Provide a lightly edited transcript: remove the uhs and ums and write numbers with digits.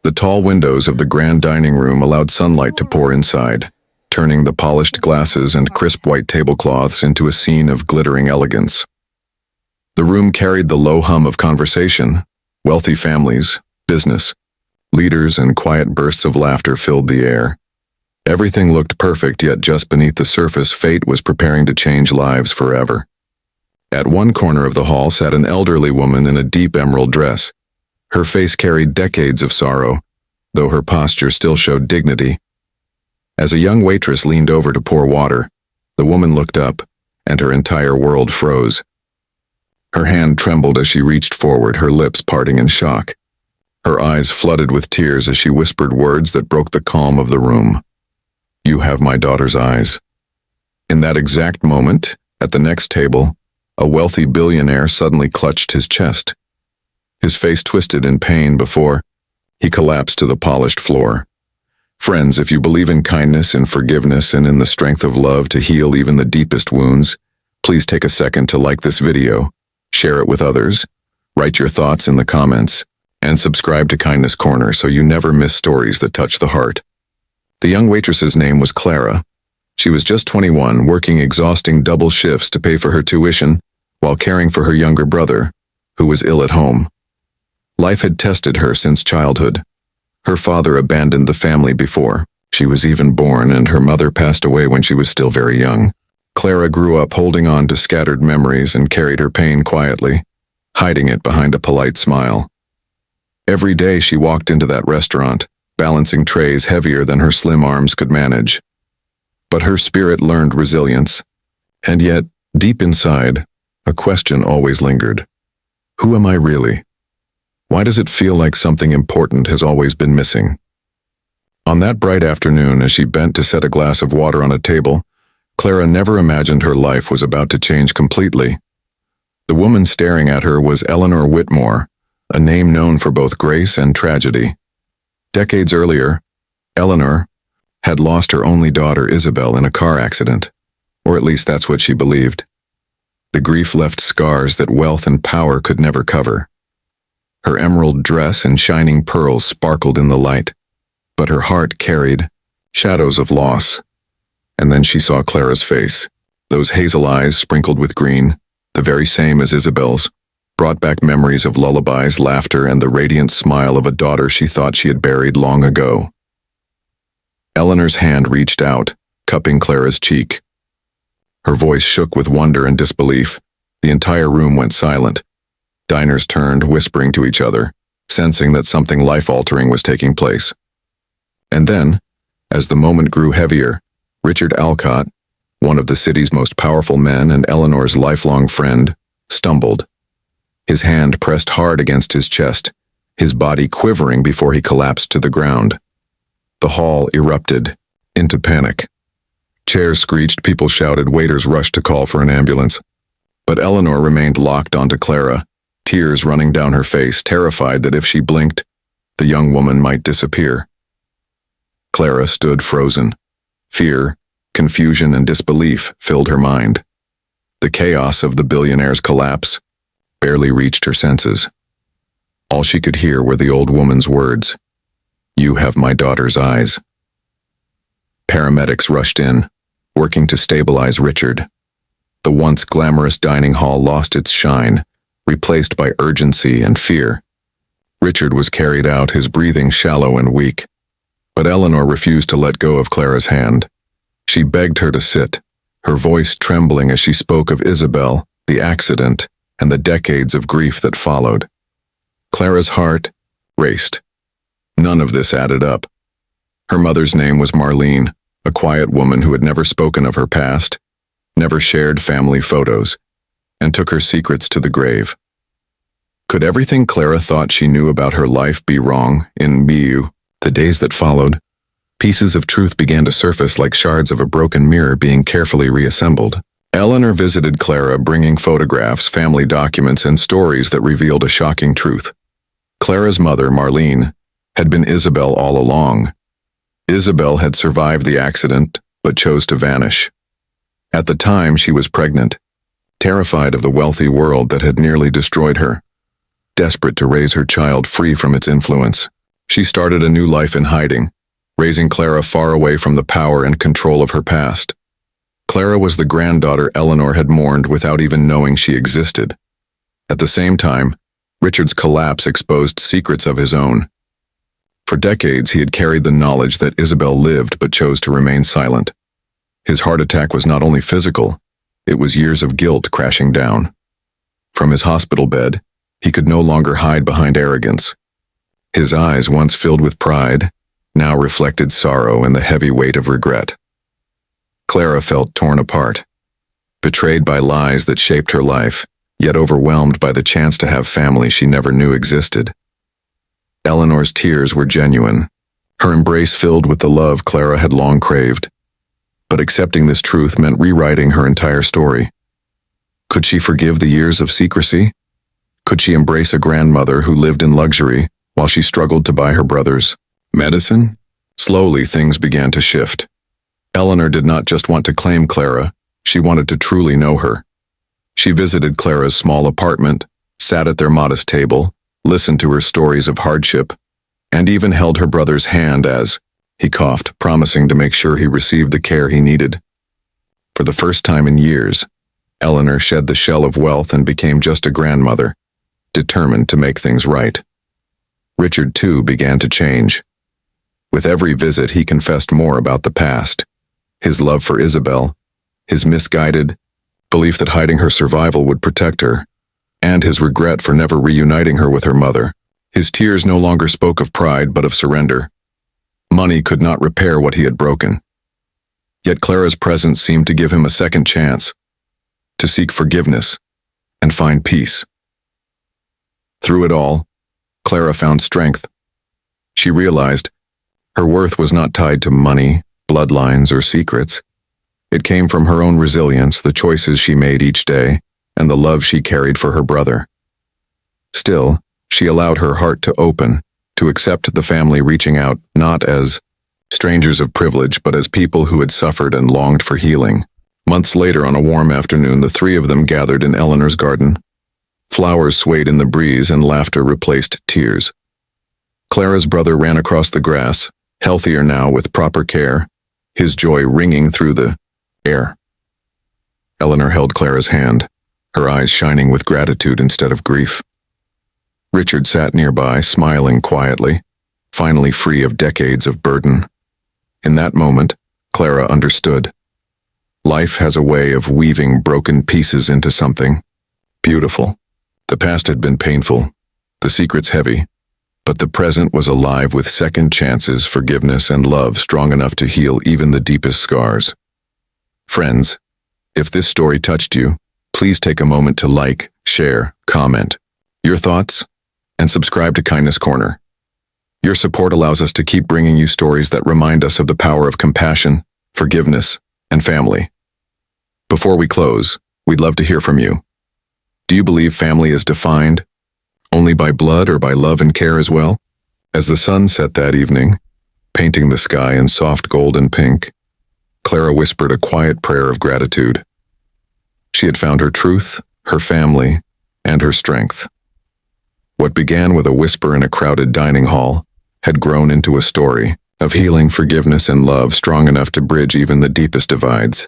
The tall windows of the grand dining room allowed sunlight to pour inside, turning the polished glasses and crisp white tablecloths into a scene of glittering elegance. The room carried the low hum of conversation. Wealthy families, business, leaders, and quiet bursts of laughter filled the air. Everything looked perfect, yet just beneath the surface, fate was preparing to change lives forever. At one corner of the hall sat an elderly woman in a deep emerald dress. Her face carried decades of sorrow, though her posture still showed dignity. As a young waitress leaned over to pour water, the woman looked up, and her entire world froze. Her hand trembled as she reached forward, her lips parting in shock. Her eyes flooded with tears as she whispered words that broke the calm of the room. "You have my daughter's eyes." In that exact moment, at the next table, a wealthy billionaire suddenly clutched his chest. His face twisted in pain before he collapsed to the polished floor. Friends, if you believe in kindness, in forgiveness, and in the strength of love to heal even the deepest wounds, please take a second to like this video, share it with others, write your thoughts in the comments, and subscribe to Kindness Corner so you never miss stories that touch the heart. The young waitress's name was Clara. She was just 21, working exhausting double shifts to pay for her tuition while caring for her younger brother, who was ill at home. Life had tested her since childhood. Her father abandoned the family before she was even born, and her mother passed away when she was still very young. Clara grew up holding on to scattered memories and carried her pain quietly, hiding it behind a polite smile. Every day she walked into that restaurant, balancing trays heavier than her slim arms could manage. But her spirit learned resilience, and yet, deep inside, a question always lingered. Who am I really? Why does it feel like something important has always been missing? On that bright afternoon, as she bent to set a glass of water on a table, Clara never imagined her life was about to change completely. The woman staring at her was Eleanor Whitmore, a name known for both grace and tragedy. Decades earlier, Eleanor had lost her only daughter Isabel in a car accident, or at least that's what she believed. The grief left scars that wealth and power could never cover. Her emerald dress and shining pearls sparkled in the light, but her heart carried shadows of loss. And then she saw Clara's face. Those hazel eyes sprinkled with green, the very same as Isabel's, brought back memories of lullabies, laughter, and the radiant smile of a daughter she thought she had buried long ago. Eleanor's hand reached out, cupping Clara's cheek. Her voice shook with wonder and disbelief. The entire room went silent. Diners turned, whispering to each other, sensing that something life-altering was taking place. And then, as the moment grew heavier, Richard Alcott, one of the city's most powerful men and Eleanor's lifelong friend, stumbled. His hand pressed hard against his chest, his body quivering before he collapsed to the ground. The hall erupted into panic. Chairs screeched, people shouted, waiters rushed to call for an ambulance. But Eleanor remained locked onto Clara, tears running down her face, terrified that if she blinked, the young woman might disappear. Clara stood frozen. Fear, confusion, and disbelief filled her mind. The chaos of the billionaire's collapse barely reached her senses. All she could hear were the old woman's words, "You have my daughter's eyes." Paramedics rushed in, working to stabilize Richard. The once glamorous dining hall lost its shine, replaced by urgency and fear. Richard was carried out, his breathing shallow and weak. But Eleanor refused to let go of Clara's hand. She begged her to sit, her voice trembling as she spoke of Isabel, the accident, and the decades of grief that followed. Clara's heart raced. None of this added up. Her mother's name was Marlene, a quiet woman who had never spoken of her past, never shared family photos, and took her secrets to the grave. Could everything Clara thought she knew about her life be wrong? In the days that followed, pieces of truth began to surface like shards of a broken mirror being carefully reassembled. Eleanor visited Clara, bringing photographs, family documents, and stories that revealed a shocking truth. Clara's mother, Marlene, had been Isabel all along. Isabel had survived the accident, but chose to vanish. At the time, she was pregnant, terrified of the wealthy world that had nearly destroyed her, desperate to raise her child free from its influence. She started a new life in hiding, raising Clara far away from the power and control of her past. Clara was the granddaughter Eleanor had mourned without even knowing she existed. At the same time, Richard's collapse exposed secrets of his own. For decades, he had carried the knowledge that Isabel lived but chose to remain silent. His heart attack was not only physical, it was years of guilt crashing down. From his hospital bed, he could no longer hide behind arrogance. His eyes, once filled with pride, now reflected sorrow and the heavy weight of regret. Clara felt torn apart, betrayed by lies that shaped her life, yet overwhelmed by the chance to have family she never knew existed. Eleanor's tears were genuine, her embrace filled with the love Clara had long craved. But accepting this truth meant rewriting her entire story. Could she forgive the years of secrecy? Could she embrace a grandmother who lived in luxury while she struggled to buy her brothers medicine? Slowly, things began to shift. Eleanor did not just want to claim Clara, she wanted to truly know her. She visited Clara's small apartment, sat at their modest table, listened to her stories of hardship, and even held her brother's hand as he coughed, promising to make sure he received the care he needed. For the first time in years, Eleanor shed the shell of wealth and became just a grandmother, determined to make things right. Richard, too, began to change. With every visit, he confessed more about the past, his love for Isabel, his misguided belief that hiding her survival would protect her, and his regret for never reuniting her with her mother. His tears no longer spoke of pride but of surrender. Money could not repair what he had broken. Yet Clara's presence seemed to give him a second chance, to seek forgiveness and find peace. Through it all, Clara found strength. She realized her worth was not tied to money, bloodlines, or secrets. It came from her own resilience, the choices she made each day, and the love she carried for her brother. Still, she allowed her heart to open, to accept the family reaching out not as strangers of privilege but as people who had suffered and longed for healing. Months later, on a warm afternoon, the three of them gathered in Eleanor's garden. Flowers swayed in the breeze and laughter replaced tears. Clara's brother ran across the grass, healthier now with proper care, his joy ringing through the air. Eleanor held Clara's hand, her eyes shining with gratitude instead of grief. Richard sat nearby, smiling quietly, finally free of decades of burden. In that moment, Clara understood. Life has a way of weaving broken pieces into something beautiful. The past had been painful, the secrets heavy, but the present was alive with second chances, forgiveness, and love strong enough to heal even the deepest scars. Friends, if this story touched you, please take a moment to like, share, comment your thoughts, and subscribe to Kindness Corner. Your support allows us to keep bringing you stories that remind us of the power of compassion, forgiveness, and family. Before we close, we'd love to hear from you. Do you believe family is defined only by blood or by love and care as well? As the sun set that evening, painting the sky in soft gold and pink, Clara whispered a quiet prayer of gratitude. She had found her truth, her family, and her strength. What began with a whisper in a crowded dining hall had grown into a story of healing, forgiveness, and love strong enough to bridge even the deepest divides.